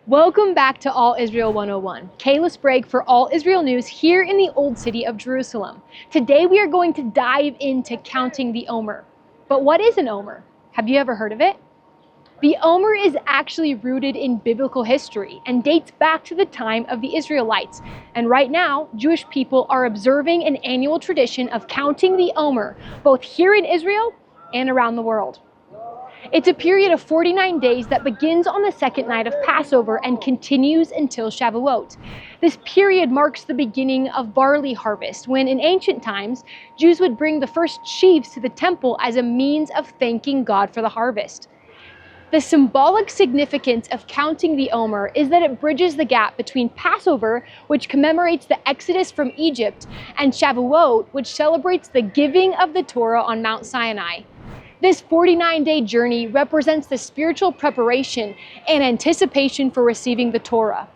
Welcome back to All Israel 101. Kayla Sprague for All Israel News here in the Old City of Jerusalem. Today we are going to dive into counting the Omer. But what is an Omer? Have you ever heard of it? The Omer is actually rooted in biblical history and dates back to the time of the Israelites. And right now, Jewish people are observing an annual tradition of counting the Omer, both here in Israel and around the world. It's a period of 49 days that begins on the second night of Passover and continues until Shavuot. This period marks the beginning of barley harvest, when in ancient times, Jews would bring the first sheaves to the temple as a means of thanking God for the harvest. The symbolic significance of counting the Omer is that it bridges the gap between Passover, which commemorates the Exodus from Egypt, and Shavuot, which celebrates the giving of the Torah on Mount Sinai. This 49-day journey represents the spiritual preparation and anticipation for receiving the Torah.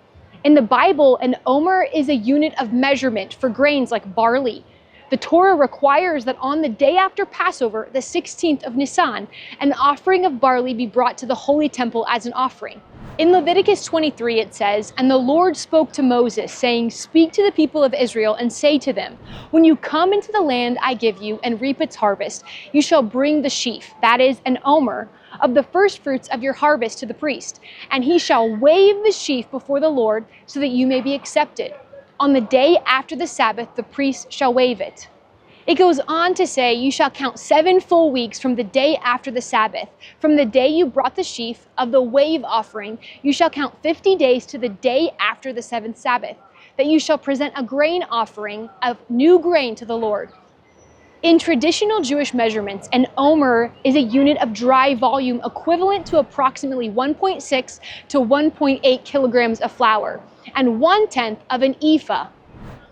In the Bible, an omer is a unit of measurement for grains like barley. The Torah requires that on the day after Passover, the 16th of Nisan, an offering of barley be brought to the holy temple as an offering. In Leviticus 23 it says, "And the Lord spoke to Moses, saying, Speak to the people of Israel and say to them, When you come into the land I give you and reap its harvest, you shall bring the sheaf, that is, an omer, of the first fruits of your harvest to the priest, and he shall wave the sheaf before the Lord so that you may be accepted. On the day after the Sabbath the priest shall wave it." It goes on to say, "You shall count 7 full weeks from the day after the Sabbath. From the day you brought the sheaf of the wave offering, you shall count 50 days to the day after the 7th Sabbath, that you shall present a grain offering of new grain to the Lord." In traditional Jewish measurements, an omer is a unit of dry volume equivalent to approximately 1.6 to 1.8 kilograms of flour, and 1/10 of an ephah.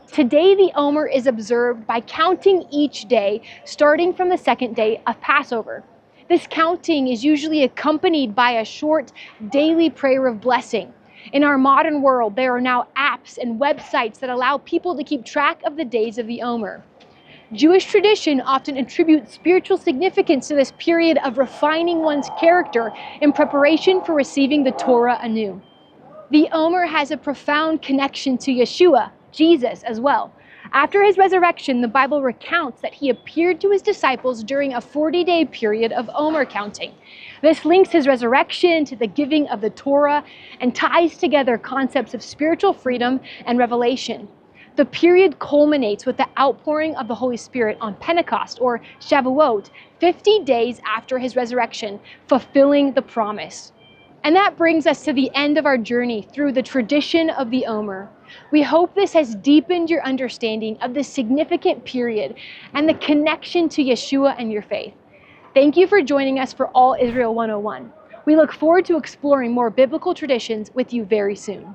Today, the Omer is observed by counting each day, starting from the second day of Passover. This counting is usually accompanied by a short daily prayer of blessing. In our modern world, there are now apps and websites that allow people to keep track of the days of the Omer. Jewish tradition often attributes spiritual significance to this period of refining one's character in preparation for receiving the Torah anew. The Omer has a profound connection to Yeshua, Jesus, as well. After his resurrection, the Bible recounts that he appeared to his disciples during a 40-day period of Omer counting. This links his resurrection to the giving of the Torah and ties together concepts of spiritual freedom and revelation. The period culminates with the outpouring of the Holy Spirit on Pentecost, or Shavuot, 50 days after his resurrection, fulfilling the promise. And that brings us to the end of our journey through the tradition of the Omer. We hope this has deepened your understanding of this significant period and the connection to Yeshua and your faith. Thank you for joining us for All Israel 101. We look forward to exploring more biblical traditions with you very soon.